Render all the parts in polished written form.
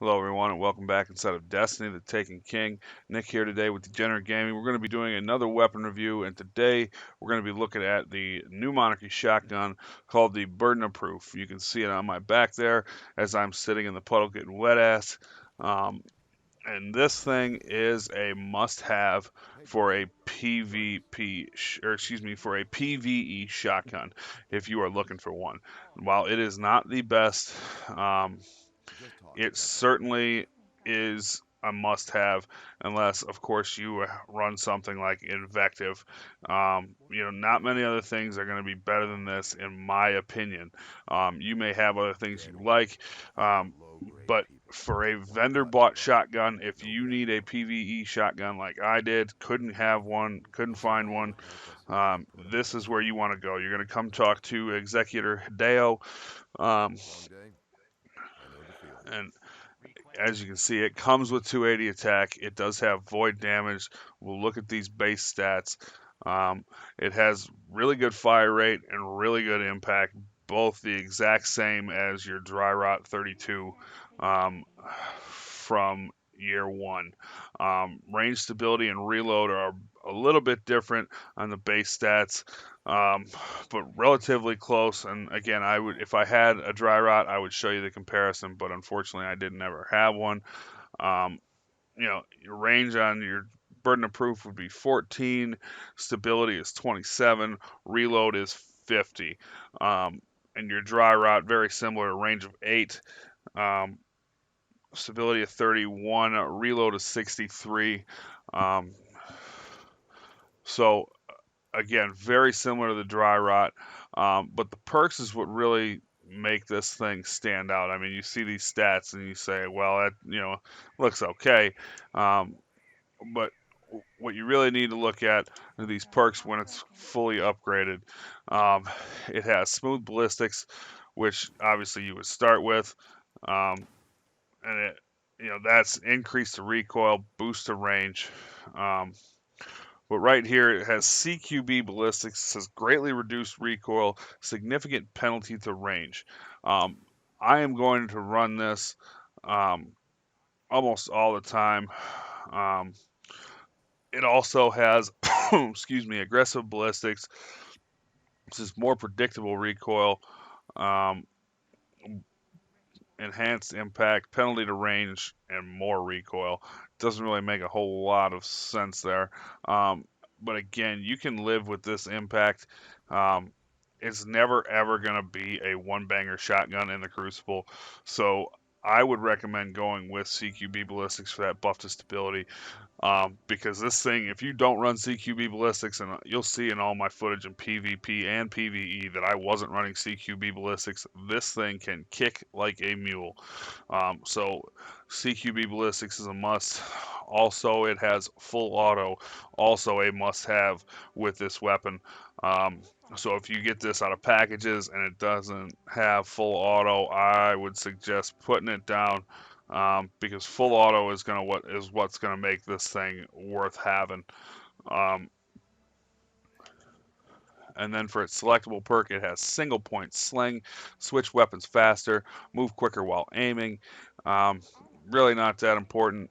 Hello, everyone, and welcome back inside of Destiny, the Taken King. Nick here today with Degenerate Gaming. We're going to be doing another weapon review, and today we're going to be looking at the new Monarchy shotgun called the Burden of Proof. You can see it on my back there as I'm sitting in the puddle getting wet ass. Um, and this thing is a must-have for a for a PVE shotgun if you are looking for one. While it is not the best, um, it certainly is a must-have, unless, of course, you run something like Invective. Not many other things are going to be better than this, in my opinion. You may have other things you like, but for a vendor-bought shotgun, if you need a PVE shotgun like I did, couldn't have one, couldn't find one, this is where you want to go. You're going to come talk to Executor Hideo, um, and as you can see, it comes with 280 attack. It does have void damage. We'll look at these base stats. It has really good fire rate and really good impact, both the exact same as your Dry Rot 32 um, from year one. Range stability and reload are a little bit different on the base stats, um, but relatively close. And again, I would, if I had a Dry Rot, I would show you the comparison, but unfortunately, I didn't ever have one. Um, your range on your Burden of Proof would be 14, stability is 27, reload is 50. And your Dry Rot, very similar, range of 8, um, stability of 31, reload is 63. Um, so again, very similar to the Dry Rot, but the perks is what really make this thing stand out. I mean, you see these stats and you say, well, that looks okay, um, but what you really need to look at are these perks when it's fully upgraded. Um, it has smooth ballistics, which obviously you would start with, um, and that's increase the recoil, boost the range. Um, but right here it has CQB ballistics. It says greatly reduced recoil, significant penalty to range. Um, I am going to run this um, almost all the time. Um, it also has, excuse me, aggressive ballistics. This is more predictable recoil, um, enhanced impact, penalty to range, and more recoil. Doesn't really make a whole lot of sense there. But again, you can live with this impact. Um, it's never ever going to be a one banger shotgun in the Crucible. So I would recommend going with CQB ballistics for that buff to stability. Because this thing, if you don't run CQB ballistics, and you'll see in all my footage in PvP and PvE that I wasn't running CQB ballistics, this thing can kick like a mule. So CQB ballistics is a must. Also, it has full auto, also a must-have with this weapon. Um, so if you get this out of packages and it doesn't have full auto, I would suggest putting it down, because full auto is what's gonna make this thing worth having. Um, and then for its selectable perk, it has single point sling, switch weapons faster, move quicker while aiming. Um, really not that important.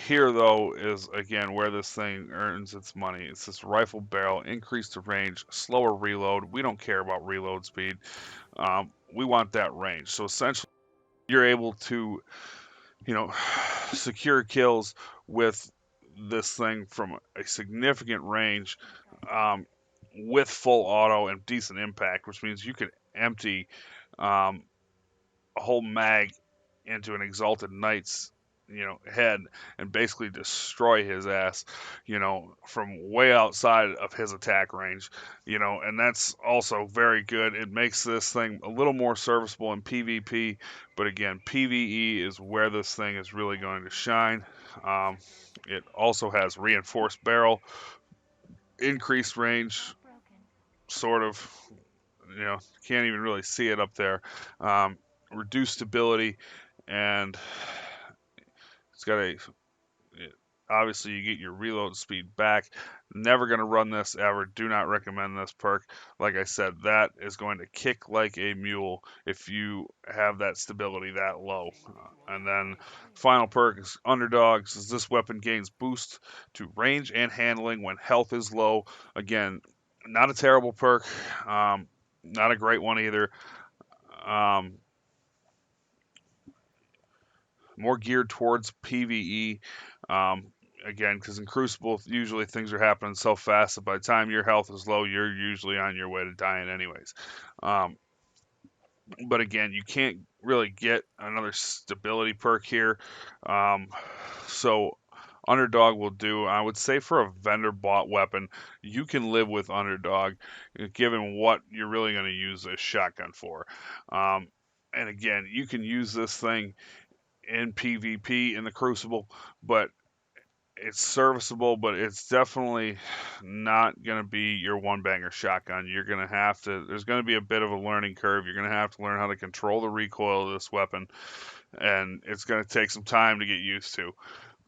Here, though, is again where this thing earns its money. It's this rifle barrel, increase the range, slower reload. We don't care about reload speed. We want that range. So essentially, you're able to, you know, secure kills with this thing from a significant range, um, with full auto and decent impact, which means you could empty um, a whole mag into an Exalted Knight's head and basically destroy his ass, from way outside of his attack range, and that's also very good. It makes this thing a little more serviceable in PvP, but again, PvE is where this thing is really going to shine. um, it also has reinforced barrel, increased range, sort of, can't even really see it up there. Reduced stability, and it's got a obviously you get your reload speed back. Never going to run this ever. Do not recommend this perk. Like I said, that is going to kick like a mule if you have that stability that low. And then final perk is Underdogs. As this weapon gains boost to range and handling when health is low. Again, not a terrible perk. Not a great one either. Um, More geared towards PVE. Um, Again, because in Crucible, usually things are happening so fast that by the time your health is low, you're usually on your way to dying anyways. Um, but again, you can't really get another stability perk here. Um, so Underdog will do. I would say for a vendor bought weapon, you can live with Underdog, given what you're really going to use this shotgun for. And again, you can use this thing in PvP in the Crucible, but it's serviceable, but it's definitely not going to be your one banger shotgun. You're going to have to, there's going to be a bit of a learning curve. You're going to have to learn how to control the recoil of this weapon, and it's going to take some time to get used to.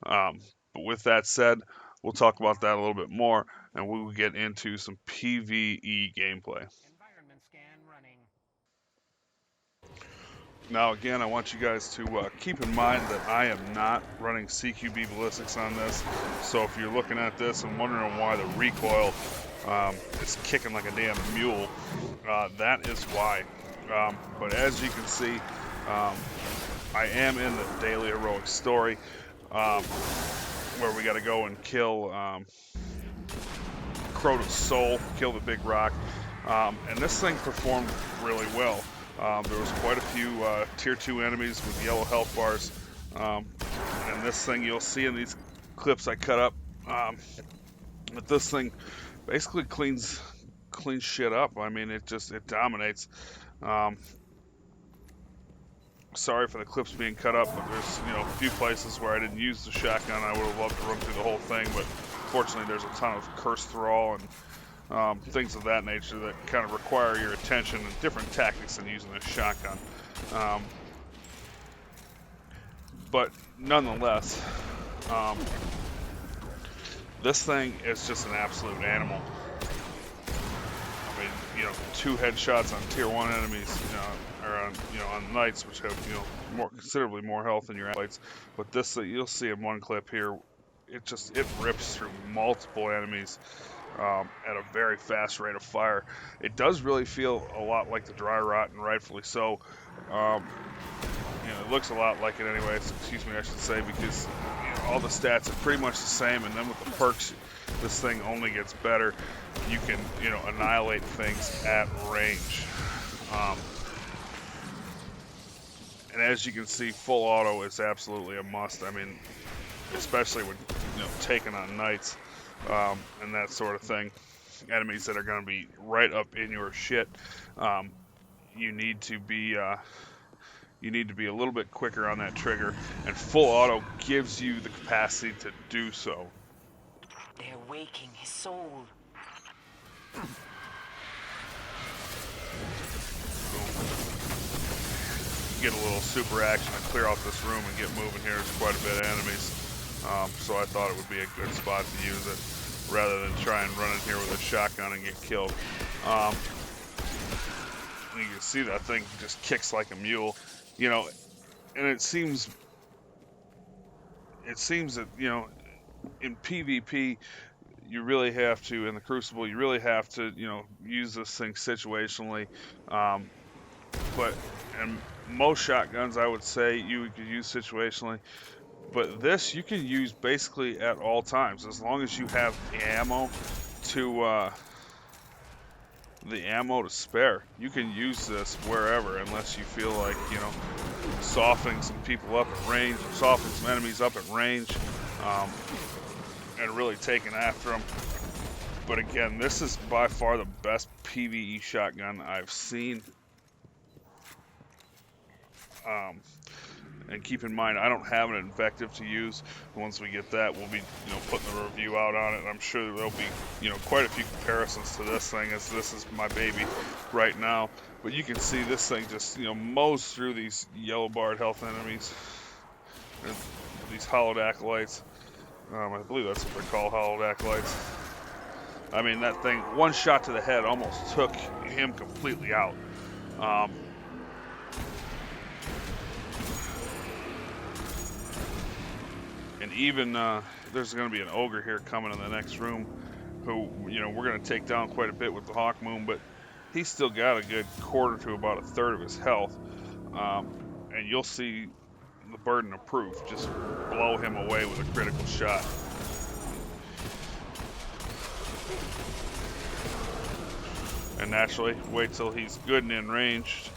But with that said, we'll talk about that a little bit more, and we will get into some PvE gameplay. Now, again, I want you guys to keep in mind that I am not running CQB ballistics on this. So if you're looking at this and wondering why the recoil is kicking like a damn mule, that is why. But as you can see, I am in the daily heroic story where we got to go and kill Crota's soul, kill the big rock. And this thing performed really well. There was quite a few tier 2 enemies with yellow health bars. And this thing you'll see in these clips I cut up. But this thing basically cleans shit up. I mean, it dominates. Sorry for the clips being cut up, but there's a few places where I didn't use the shotgun. I would have loved to run through the whole thing, but fortunately there's a ton of curse thrall and things of that nature that kind of require your attention and different tactics than using a shotgun. But nonetheless, this thing is just an absolute animal. I mean, 2 headshots on tier 1 enemies, or on knights, which have considerably more health than your allies. But this, you'll see in one clip here, it rips through multiple enemies. At a very fast rate of fire. It does really feel a lot like the dry rot, and rightfully so. It looks a lot like it anyway, excuse me, I should say, because all the stats are pretty much the same, and then with the perks, this thing only gets better. You can, annihilate things at range. And as you can see, full auto is absolutely a must. I mean, especially when, taking on knights. And that sort of thing. Enemies that are going to be right up in your shit. You need to be a little bit quicker on that trigger, and full auto gives you the capacity to do so. They're waking his soul. Get a little super action and clear off this room and get moving here. There's quite a bit of enemies. So I thought it would be a good spot to use it rather than try and run in here with a shotgun and get killed. You can see that thing just kicks like a mule, and it seems that, in PvP, you really have to, in the Crucible, you really have to, use this thing situationally. But in most shotguns, I would say you could use situationally. But this you can use basically at all times, as long as you have the ammo to spare. You can use this wherever, unless you feel like, softening some people up at range, softening some enemies up at range, and really taking after them. But again, this is by far the best PvE shotgun I've seen. And keep in mind, I don't have an invective to use. Once we get that, we'll be, putting a review out on it. And I'm sure there'll be, quite a few comparisons to this thing, as this is my baby right now. But you can see this thing just, mows through these yellow barred health enemies, these hollowed acolytes. I believe that's what they're called, hollowed acolytes. I mean, that thing, one shot to the head almost took him completely out. And even there's going to be an ogre here coming in the next room who, you know, we're going to take down quite a bit with the Hawk Moon, but he's still got a good quarter to about a third of his health. And you'll see the burden of proof just blow him away with a critical shot. And naturally, wait till he's good and in range.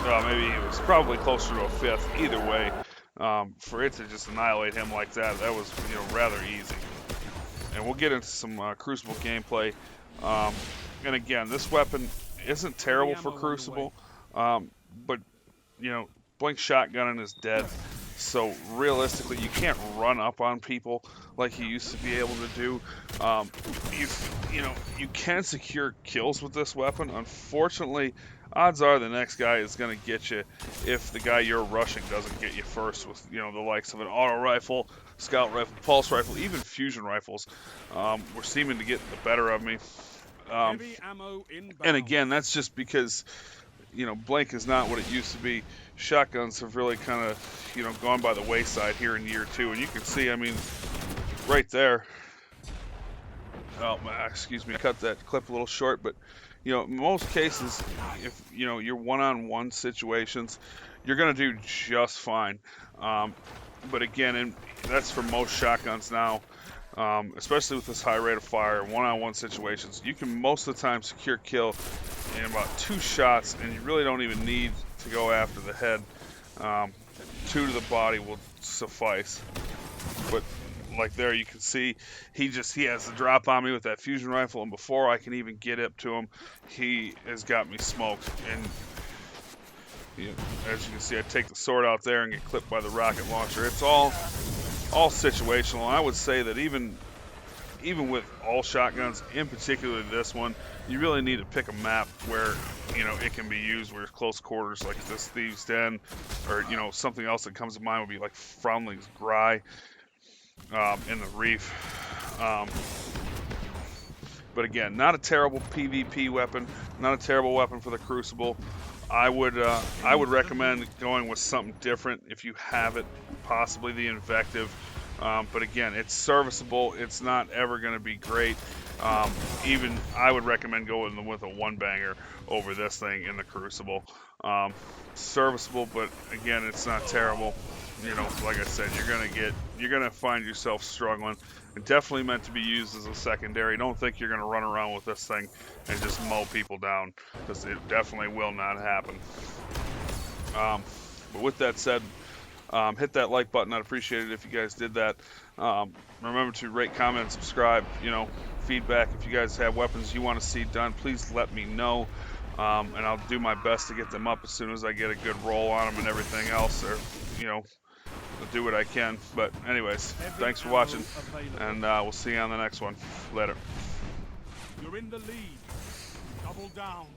Maybe he was probably closer to a fifth. Either way, for it to just annihilate him like that, that was, you know, rather easy. And we'll get into some Crucible gameplay. And again, this weapon isn't terrible for Crucible, but, you know, blink shotgunning is dead. So realistically, you can't run up on people like you used to be able to do. You know, you can secure kills with this weapon. Unfortunately, odds are the next guy is going to get you if the guy you're rushing doesn't get you first with, you know, the likes of an auto rifle, scout rifle, pulse rifle, even fusion rifles. Were seeming to get the better of me. And again, that's just because, you know, blank is not what it used to be. Shotguns have really kind of, you know, gone by the wayside here in year 2. And you can see, I mean, right there. Oh, excuse me, I cut that clip a little short, but, you know, in most cases, if, you know, you're one-on-one situations, you're going to do just fine. But again, and that's for most shotguns now, especially with this high rate of fire, one-on-one situations, you can most of the time secure kill in about 2 shots, and you really don't even need to go after the head. 2 to the body will suffice. But like there, you can see he has the drop on me with that fusion rifle, and before I can even get up to him, he has got me smoked. And you know, as you can see, I take the sword out there and get clipped by the rocket launcher. It's all situational. And I would say that even with all shotguns, in particular this one, you really need to pick a map where, you know, it can be used where it's close quarters, like this Thieves' Den, or, you know, something else that comes to mind would be like Frownling's Gry in the Reef. But again, not a terrible PvP weapon, not a terrible weapon for the Crucible. I would recommend going with something different if you have it, possibly the Invective. But again, it's serviceable. It's not ever going to be great. Even I would recommend going with a one-banger over this thing in the Crucible. Serviceable, but again, it's not terrible. You know, like I said, you're gonna find yourself struggling. It definitely meant to be used as a secondary. Don't think you're gonna run around with this thing and just mow people down, because it definitely will not happen. But with that said, hit that like button. I'd appreciate it if you guys did that. Remember to rate, comment, and subscribe. You know, feedback. If you guys have weapons you want to see done, please let me know. And I'll do my best to get them up as soon as I get a good roll on them and everything else. Or, you know, I'll do what I can. But anyways, thanks for watching, and we'll see you on the next one. Later. You're in the lead. Double down.